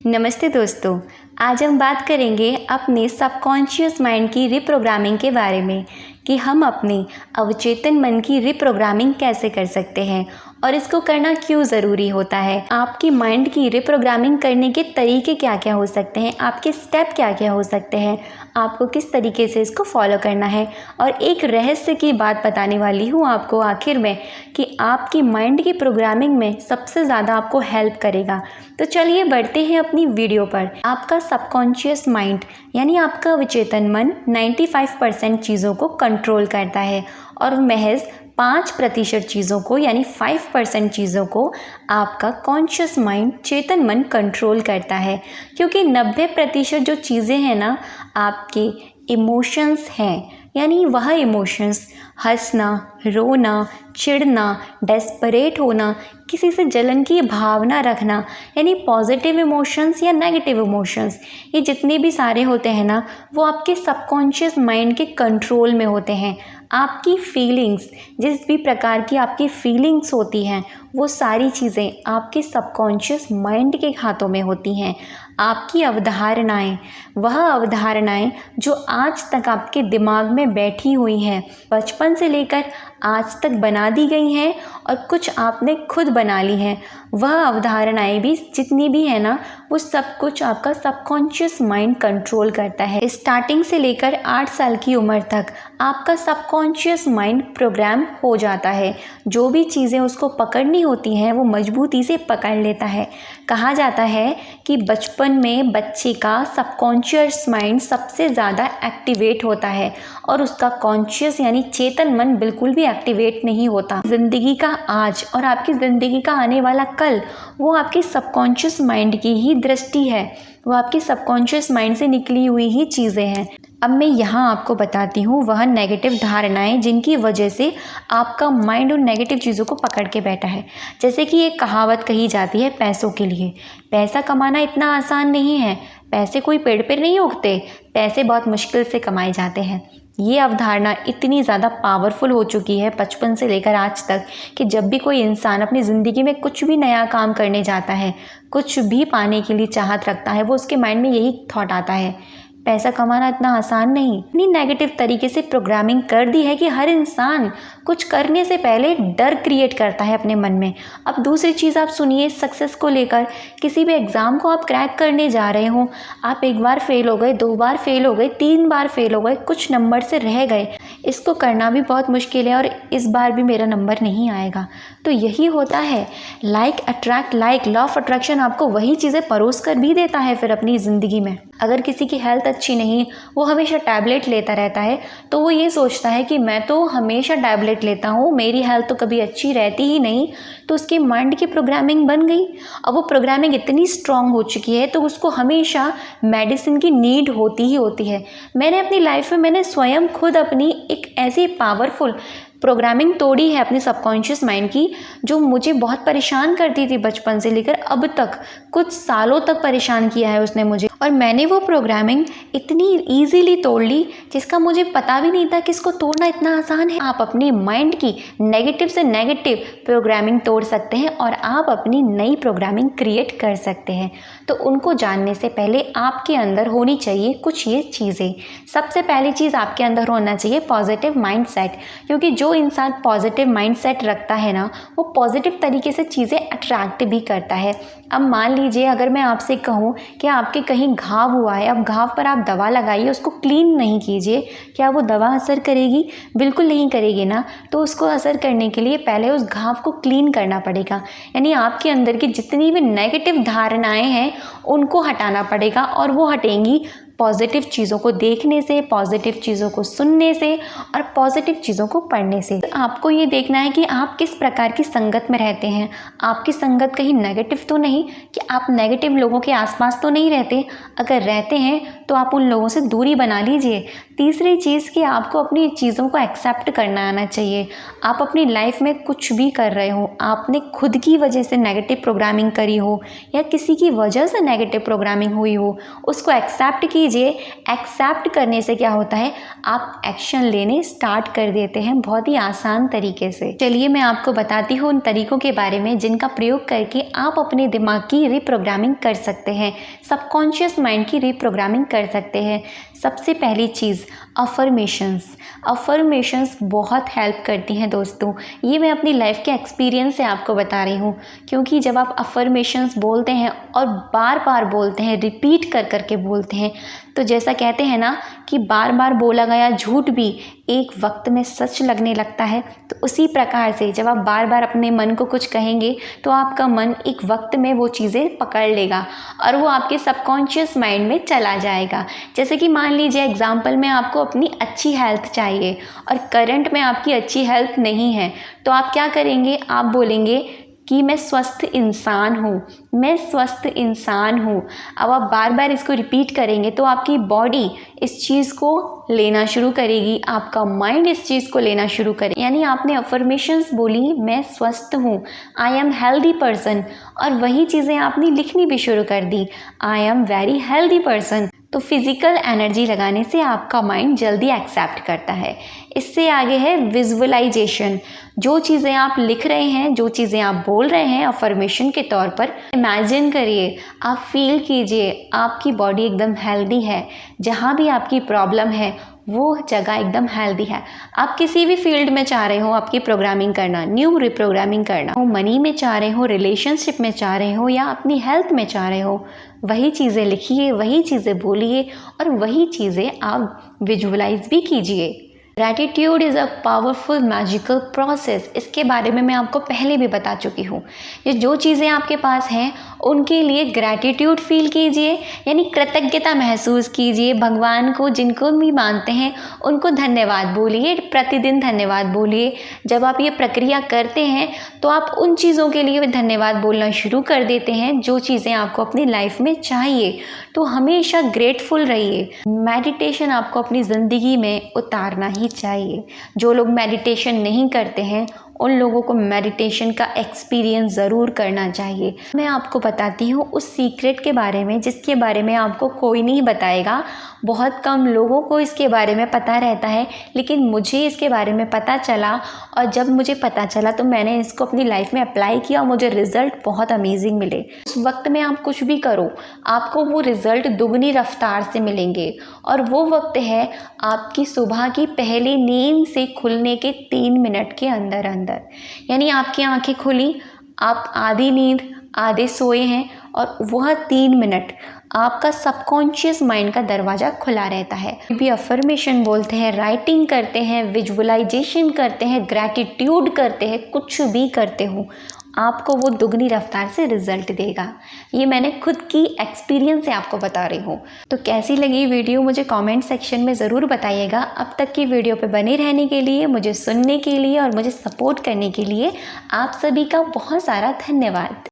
नमस्ते दोस्तों। आज हम बात करेंगे अपने सबकॉन्शियस माइंड की रिप्रोग्रामिंग के बारे में कि हम अपने अवचेतन मन की रिप्रोग्रामिंग कैसे कर सकते हैं और इसको करना क्यों ज़रूरी होता है। आपकी माइंड की रिप्रोग्रामिंग करने के तरीके क्या क्या हो सकते हैं, आपके स्टेप क्या क्या हो सकते हैं, आपको किस तरीके से इसको फॉलो करना है। और एक रहस्य की बात बताने वाली हूँ आपको आखिर में कि आपकी माइंड की प्रोग्रामिंग में सबसे ज़्यादा आपको हेल्प करेगा। तो चलिए बढ़ते हैं अपनी वीडियो पर। आपका सबकॉन्शियस माइंड यानी आपका अवचेतन मन 95% चीज़ों को कंट्रोल करता है और महज 5% चीज़ों को यानी 5% चीज़ों को आपका कॉन्शियस माइंड चेतन मन कंट्रोल करता है। क्योंकि 90% जो चीज़ें हैं ना, आपके इमोशंस हैं, यानी वह इमोशंस हंसना, रोना, चिढ़ना, डेस्परेट होना, किसी से जलन की भावना रखना, यानी पॉजिटिव इमोशंस या नेगेटिव इमोशंस, ये जितने भी सारे होते हैं ना, वो आपके सबकॉन्शियस माइंड के कंट्रोल में होते हैं। आपकी फीलिंग्स, जिस भी प्रकार की आपकी फीलिंग्स होती हैं, वो सारी चीज़ें आपके सबकॉन्शियस माइंड के हाथों में होती हैं। आपकी अवधारणाएं, वह अवधारणाएं जो आज तक आपके दिमाग में बैठी हुई हैं, बचपन से लेकर आज तक बना दी गई हैं और कुछ आपने खुद बना ली हैं, वह अवधारणाएं भी जितनी भी है ना, वो सब कुछ आपका सबकॉन्शियस माइंड कंट्रोल करता है। स्टार्टिंग से लेकर 8 साल की उम्र तक आपका सबकॉन्शियस माइंड प्रोग्राम हो जाता है। जो भी चीज़ें उसको पकड़नी होती हैं वो मजबूती से पकड़ लेता है। कहा जाता है कि बचपन में बच्चे का सबकॉन्शियस माइंड सबसे ज़्यादा एक्टिवेट होता है और उसका कॉन्शियस यानी चेतन मन बिल्कुल भी एक्टिवेट नहीं होता। ज़िंदगी का आज और आपकी ज़िंदगी का आने वाला कल, वो आपके सबकॉन्शियस माइंड की ही दृष्टि है, वो आपके सबकॉन्शियस माइंड से निकली हुई ही चीज़ें हैं। अब मैं यहाँ आपको बताती हूँ वह नेगेटिव धारणाएं जिनकी वजह से आपका माइंड उन नेगेटिव चीज़ों को पकड़ के बैठा है। जैसे कि एक कहावत कही जाती है पैसों के लिए, पैसा कमाना इतना आसान नहीं है, पैसे कोई पेड़ पर नहीं उगते, पैसे बहुत मुश्किल से कमाए जाते हैं। ये अवधारणा इतनी ज़्यादा पावरफुल हो चुकी है बचपन से लेकर आज तक कि जब भी कोई इंसान अपनी ज़िंदगी में कुछ भी नया काम करने जाता है, कुछ भी पाने के लिए चाहत रखता है, वो उसके माइंड में यही थॉट आता है, पैसा कमाना इतना आसान नहीं। इतनी नेगेटिव तरीके से प्रोग्रामिंग कर दी है कि हर इंसान कुछ करने से पहले डर क्रिएट करता है अपने मन में। अब दूसरी चीज़ आप सुनिए, सक्सेस को लेकर किसी भी एग्ज़ाम को आप क्रैक करने जा रहे हो, आप 1 बार फेल हो गए, 2 बार फेल हो गए, 3 बार फेल हो गए, कुछ नंबर से रह गए, इसको करना भी बहुत मुश्किल है और इस बार भी मेरा नंबर नहीं आएगा। तो यही होता है, like attract like, law of attraction आपको वही चीज़ें परोस कर भी देता है फिर अपनी ज़िंदगी में। अगर किसी की हेल्थ अच्छी नहीं, वो हमेशा टैबलेट लेता रहता है, तो वो ये सोचता है कि मैं तो हमेशा टैबलेट लेता हूँ, मेरी हेल्थ तो कभी अच्छी रहती ही नहीं, तो उसके माइंड की प्रोग्रामिंग बन गई। अब वो प्रोग्रामिंग इतनी स्ट्रांग हो चुकी है तो उसको हमेशा मेडिसिन की नीड होती ही होती है। मैंने अपनी लाइफ में मैंने स्वयं खुद अपनी एक ऐसी पावरफुल प्रोग्रामिंग तोड़ी है अपने सबकॉन्शियस माइंड की, जो मुझे बहुत परेशान करती थी बचपन से लेकर अब तक, कुछ सालों तक परेशान किया है उसने मुझे। और मैंने वो प्रोग्रामिंग इतनी ईजीली तोड़ ली जिसका मुझे पता भी नहीं था कि इसको तोड़ना इतना आसान है। आप अपनी माइंड की नेगेटिव से नेगेटिव प्रोग्रामिंग तोड़ सकते हैं और आप अपनी नई प्रोग्रामिंग क्रिएट कर सकते हैं। तो उनको जानने से पहले आपके अंदर होनी चाहिए कुछ ये चीज़ें। सबसे पहली चीज़ आपके अंदर होना चाहिए पॉजिटिव माइंडसेट, क्योंकि जो इंसान पॉजिटिव माइंडसेट रखता है ना, वो पॉजिटिव तरीके से चीज़ें अट्रैक्ट भी करता है। अब मान लीजिए अगर मैं आपसे कहूँ कि आपके कहीं घाव हुआ है, अब घाव पर आप दवा लगाइए, उसको क्लीन नहीं कीजिए, क्या वो दवा असर करेगी? बिल्कुल नहीं करेगी ना। तो उसको असर करने के लिए पहले उस घाव को क्लीन करना पड़ेगा, यानी आपके अंदर की जितनी भी नेगेटिव धारणाएं हैं उनको हटाना पड़ेगा और वो हटेंगी पॉजिटिव चीज़ों को देखने से, पॉजिटिव चीज़ों को सुनने से और पॉजिटिव चीज़ों को पढ़ने से। आपको ये देखना है कि आप किस प्रकार की संगत में रहते हैं। आपकी संगत कहीं नेगेटिव तो नहीं, कि आप नेगेटिव लोगों के आसपास तो नहीं रहते। अगर रहते हैं तो आप उन लोगों से दूरी बना लीजिए। तीसरी चीज़ कि आपको अपनी चीज़ों को एक्सेप्ट करना आना चाहिए। आप अपनी लाइफ में कुछ भी कर रहे हो, आपने खुद की वजह से नेगेटिव प्रोग्रामिंग करी हो या किसी की वजह से नेगेटिव प्रोग्रामिंग हुई हो, उसको एक्सेप्ट कीजिए लीजिए एक्सेप्ट करने से क्या होता है, आप एक्शन लेने स्टार्ट कर देते हैं बहुत ही आसान तरीके से। चलिए मैं आपको बताती हूँ उन तरीकों के बारे में जिनका प्रयोग करके आप अपने दिमाग की रिप्रोग्रामिंग कर सकते हैं, सबकॉन्शियस माइंड की रिप्रोग्रामिंग कर सकते हैं। सबसे पहली चीज़ अफर्मेशंस। अफर्मेशंस बहुत हेल्प करती हैं दोस्तों। ये मैं अपनी लाइफ के एक्सपीरियंस से आपको बता रही हूँ, क्योंकि जब आप अफर्मेशंस बोलते हैं और बार बार बोलते हैं, रिपीट कर कर के बोलते हैं, तो जैसा कहते हैं ना कि बार बार बोला गया झूठ भी एक वक्त में सच लगने लगता है, तो उसी प्रकार से जब आप बार बार अपने मन को कुछ कहेंगे तो आपका मन एक वक्त में वो चीज़ें पकड़ लेगा और वो आपके सबकॉन्शियस माइंड में चला जाएगा। जैसे कि मान लीजिए एग्जाम्पल में आपको अपनी अच्छी हेल्थ चाहिए और करंट में आपकी अच्छी हेल्थ नहीं है, तो आप क्या करेंगे, आप बोलेंगे कि मैं स्वस्थ इंसान हूँ, मैं स्वस्थ इंसान हूँ। अब आप बार बार इसको रिपीट करेंगे तो आपकी बॉडी इस चीज़ को लेना शुरू करेगी, आपका माइंड इस चीज़ को लेना शुरू करे। यानी आपने अफर्मेशंस बोली, मैं स्वस्थ हूँ, आई एम हेल्दी पर्सन, और वही चीज़ें आपने लिखनी भी शुरू कर दी, I am very healthy person. तो फिज़िकल एनर्जी लगाने से आपका माइंड जल्दी एक्सेप्ट करता है। इससे आगे है विजुअलाइजेशन। जो चीज़ें आप लिख रहे हैं, जो चीज़ें आप बोल रहे हैं अफर्मेशन के तौर पर, इमेजिन करिए, आप फील कीजिए आपकी बॉडी एकदम हेल्दी है, जहाँ भी आपकी प्रॉब्लम है वो जगह एकदम हेल्दी है। आप किसी भी फील्ड में चाह रहे हो आपकी प्रोग्रामिंग करना, न्यू रिप्रोग्रामिंग करना हो, मनी में चाह रहे हो, रिलेशनशिप में चाह रहे हो, या अपनी हेल्थ में चाह रहे हो, वही चीज़ें लिखिए, वही चीज़ें बोलिए और वही चीज़ें आप विजुअलाइज भी कीजिए। Gratitude is a powerful magical process. इसके बारे में मैं आपको पहले भी बता चुकी हूँ। ये जो चीज़ें आपके पास हैं उनके लिए ग्रैटिट्यूड फील कीजिए, यानी कृतज्ञता महसूस कीजिए। भगवान को जिनको भी मानते हैं उनको धन्यवाद बोलिए, प्रतिदिन धन्यवाद बोलिए। जब आप ये प्रक्रिया करते हैं तो आप उन चीज़ों के लिए धन्यवाद बोलना शुरू कर देते हैं जो चीज़ें आपको अपनी लाइफ में चाहिए। तो हमेशा ग्रेटफुल रहिए। मेडिटेशन आपको अपनी ज़िंदगी में उतारना ही चाहिए। जो लोग मेडिटेशन नहीं करते हैं उन लोगों को मेडिटेशन का एक्सपीरियंस ज़रूर करना चाहिए। मैं आपको बताती हूँ उस सीक्रेट के बारे में जिसके बारे में आपको कोई नहीं बताएगा। बहुत कम लोगों को इसके बारे में पता रहता है, लेकिन मुझे इसके बारे में पता चला, और जब मुझे पता चला तो मैंने इसको अपनी लाइफ में अप्लाई किया और मुझे रिज़ल्ट बहुत अमेजिंग मिले। उस वक्त में आप कुछ भी करो, आपको वो रिज़ल्ट दुगनी रफ्तार से मिलेंगे, और वो वक्त है आपकी सुबह की पहली नींद से खुलने के 3 मिनट के अंदर अंदर। यानी आपकी आंखें खुली, आप आधी नींद आधे सोए हैं, और वह 3 मिनट आपका सबकॉन्शियस माइंड का दरवाज़ा खुला रहता है। भी अफर्मेशन बोलते हैं, राइटिंग करते हैं, विजुअलाइजेशन करते हैं, ग्रैटिट्यूड करते हैं, कुछ भी करते हो, आपको वो दुगनी रफ्तार से रिजल्ट देगा। ये मैंने खुद की एक्सपीरियंस से आपको बता रही हूँ। तो कैसी लगी वीडियो मुझे कमेंट सेक्शन में ज़रूर बताइएगा। अब तक की वीडियो पे बने रहने के लिए, मुझे सुनने के लिए और मुझे सपोर्ट करने के लिए आप सभी का बहुत सारा धन्यवाद।